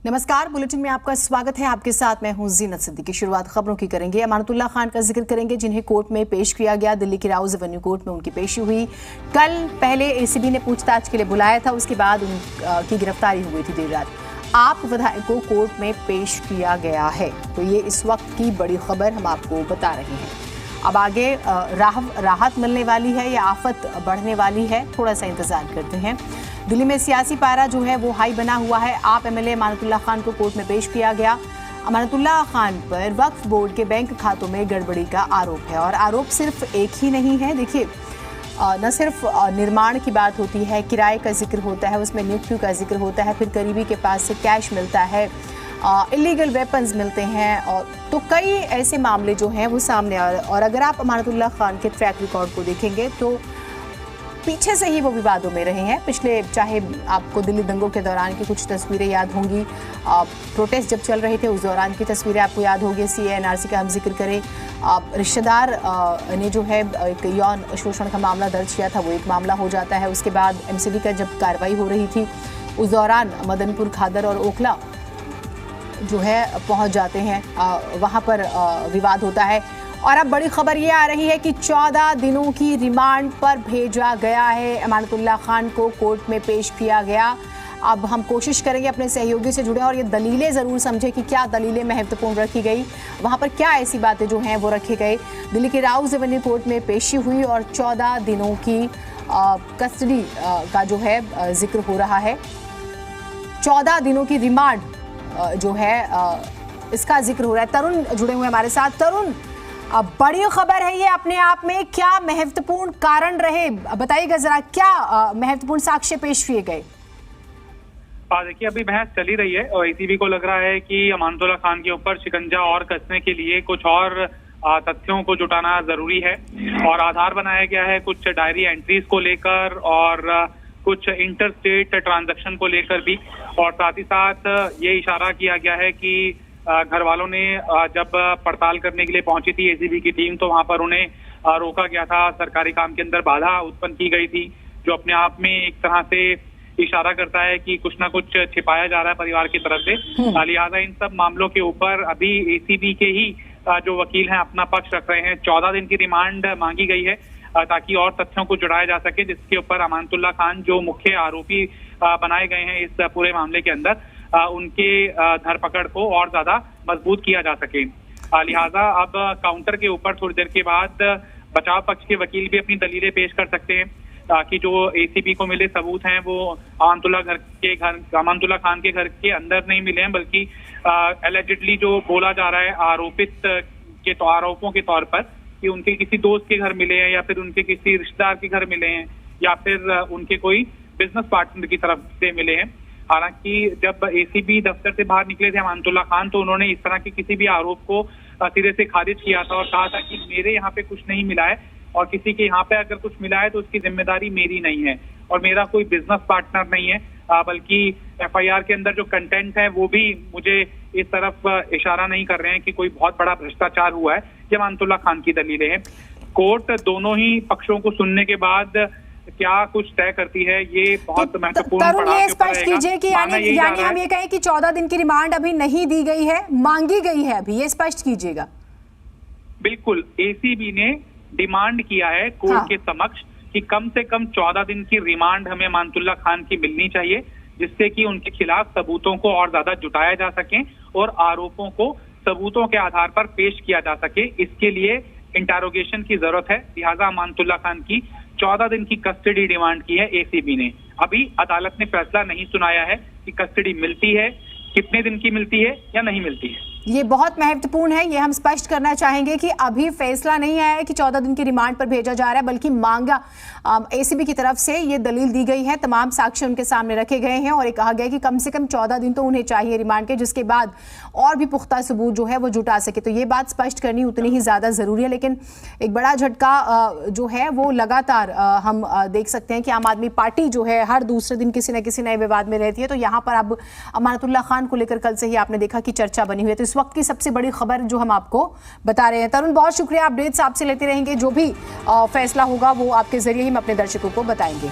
नमस्कार, बुलेटिन में आपका स्वागत है। आपके साथ मैं हूं जीनत सिद्दीकी। शुरुआत खबरों की करेंगे। अमानतुल्लाह खान का जिक्र करेंगे, जिन्हें कोर्ट में पेश किया गया। दिल्ली की राउज एवेन्यू कोर्ट में उनकी पेशी हुई। कल पहले एसीबी ने पूछताछ के लिए बुलाया था, उसके बाद उनकी गिरफ्तारी हुई थी देर रात। आप विधायक को कोर्ट में पेश किया गया है, तो ये इस वक्त की बड़ी खबर हम आपको बता रहे हैं। अब आगे राहत मिलने वाली है या आफत बढ़ने वाली है, थोड़ा सा इंतजार करते हैं। दिल्ली में सियासी पारा जो है वो हाई बना हुआ है। आप एमएलए अमानतुल्लाह खान को कोर्ट में पेश किया गया। अमानतुल्लाह खान पर वक्फ बोर्ड के बैंक खातों में गड़बड़ी का आरोप है, और आरोप सिर्फ एक ही नहीं है। देखिए, न सिर्फ निर्माण की बात होती है, किराए का जिक्र होता है, उसमें नियुक्तियों का जिक्र होता है, फिर करीबी के पास से कैश मिलता है, इलीगल वेपन्स मिलते हैं, और तो कई ऐसे मामले जो हैं वो सामने आ रहे हैं। और अगर आप अमानतुल्लाह खान के ट्रैक रिकॉर्ड को देखेंगे तो पीछे से ही वो विवादों में रहे हैं। पिछले, चाहे आपको दिल्ली दंगों के दौरान की कुछ तस्वीरें याद होंगी, प्रोटेस्ट जब चल रहे थे उस दौरान की तस्वीरें आपको याद होगी। CA/NRC का हम जिक्र करें, रिश्तेदार ने जो है एक यौन शोषण का मामला दर्ज किया था, वो एक मामला हो जाता है। उसके बाद MCD का जब कार्रवाई हो रही थी उस दौरान मदनपुर, खादर और ओखला जो है पहुंच जाते हैं, वहाँ पर विवाद होता है। और अब बड़ी खबर ये आ रही है कि 14 दिनों की रिमांड पर भेजा गया है। अमानतुल्लाह खान को कोर्ट में पेश किया गया। अब हम कोशिश करेंगे अपने सहयोगी से जुड़े और ये दलीलें ज़रूर समझें कि क्या दलीलें महत्वपूर्ण रखी गई, वहाँ पर क्या ऐसी बातें जो हैं वो रखे गए। दिल्ली की राउज एवेन्यू कोर्ट में पेशी हुई और 14 दिनों की कस्टडी का जो है जिक्र हो रहा है। 14 दिनों की रिमांड जो है इसका जिक्र हो रहा है। तरुण जुड़े हुए हमारे साथ। तरुण, अब बड़ी खबर है ये अपने आप में, क्या महत्वपूर्ण कारण रहे, बताइएगा जरा, क्या महत्वपूर्ण साक्ष्य पेश किए गए? देखिए, अभी बहस चली रही है और ACB को लग रहा है कि अमानतुल्लाह खान के ऊपर शिकंजा और कसने के लिए कुछ और तथ्यों को जुटाना जरूरी है, और आधार बनाया गया है कुछ डायरी एंट्रीज को लेकर और कुछ इंटर स्टेट ट्रांजैक्शन को लेकर भी। और साथ ही साथ ये इशारा किया गया है कि घर वालों ने जब पड़ताल करने के लिए पहुंची थी ACB की टीम, तो वहां पर उन्हें रोका गया था, सरकारी काम के अंदर बाधा उत्पन्न की गई थी, जो अपने आप में एक तरह से इशारा करता है कि कुछ ना कुछ छिपाया जा रहा है परिवार की तरफ से। लिहाजा इन सब मामलों के ऊपर अभी ACB के ही जो वकील हैं अपना पक्ष रख रहे हैं। 14 दिन की रिमांड मांगी गई है ताकि और तथ्यों को जुड़ाया जा सके, जिसके ऊपर अमानतुल्लाह खान जो मुख्य आरोपी बनाए गए हैं इस पूरे मामले के अंदर, उनके धरपकड़ को और ज्यादा मजबूत किया जा सके। लिहाजा अब काउंटर के ऊपर थोड़ी देर के बाद बचाव पक्ष के वकील भी अपनी दलीलें पेश कर सकते हैं, ताकि जो ACB को मिले सबूत हैं वो अमानतुल्लाह खान के घर के अंदर नहीं मिले हैं, बल्कि एलिजिडली जो बोला जा रहा है आरोपों के तौर पर कि उनके किसी दोस्त के घर मिले हैं, या फिर उनके किसी रिश्तेदार के घर मिले हैं, या फिर उनके कोई बिजनेस पार्टनर की तरफ से मिले हैं। हालांकि जब ACB दफ्तर से बाहर निकले थे अमानतुल्लाह खान, तो उन्होंने इस तरह के किसी भी आरोप को सिरे से खारिज किया था और कहा था कि मेरे यहाँ पे कुछ नहीं मिला है, और किसी के यहाँ पे अगर कुछ मिला है तो उसकी जिम्मेदारी मेरी नहीं है, और मेरा कोई बिजनेस पार्टनर नहीं है, बल्कि FIR के अंदर जो कंटेंट है वो भी मुझे इस तरफ इशारा नहीं कर रहे हैं कि कोई बहुत बड़ा भ्रष्टाचार हुआ है। ये अमानतुल्लाह खान की दलीलें हैं। कोर्ट दोनों ही पक्षों को सुनने के बाद क्या कुछ तय करती है, ये बहुत महत्वपूर्ण तरुण, ये स्पष्ट कीजिए कि यानी हम ये कहें कि 14 दिन की रिमांड अभी नहीं दी गई है, मांगी गई है अभी, ये स्पष्ट कीजिएगा। बिल्कुल, ACB ने डिमांड किया है कोर्ट के समक्ष कि कम से कम 14 दिन की रिमांड हमें अमानतुल्लाह खान की मिलनी चाहिए, जिससे कि उनके खिलाफ सबूतों को और ज्यादा जुटाया जा सके और आरोपों को सबूतों के आधार पर पेश किया जा सके। इसके लिए इंटरोगेशन की जरूरत है। लिहाजा अमानतुल्लाह खान की 14 दिन की कस्टडी डिमांड की है ACB ने। अभी अदालत ने फैसला नहीं सुनाया है कि कस्टडी मिलती है, कितने दिन की मिलती है या नहीं मिलती है। ये बहुत महत्वपूर्ण है, ये हम स्पष्ट करना चाहेंगे कि अभी फैसला नहीं आया है कि 14 दिन की रिमांड पर भेजा जा रहा है, बल्कि मांगा ACB की तरफ से ये दलील दी गई है, तमाम साक्ष्य उनके सामने रखे गए हैं और ये कहा गया है कि कम से कम 14 दिन तो उन्हें चाहिए रिमांड के, जिसके बाद और भी पुख्ता सबूत जो है वो जुटा सके। तो ये बात स्पष्ट करनी उतनी ही ज़्यादा ज़रूरी है। लेकिन एक बड़ा झटका जो है वो लगातार हम देख सकते हैं कि आम आदमी पार्टी जो है हर दूसरे दिन किसी न किसी नए विवाद में रहती है। तो यहाँ पर अब अमानतुल्लाह खान को लेकर कल से ही आपने देखा कि चर्चा बनी हुई है। तो इस वक्त की सबसे बड़ी खबर जो हम आपको बता रहे हैं। तरुण, बहुत शुक्रिया, अपडेट्स आपसे लेते रहेंगे, जो भी फैसला होगा वो आपके जरिए ही हम अपने दर्शकों को बताएंगे।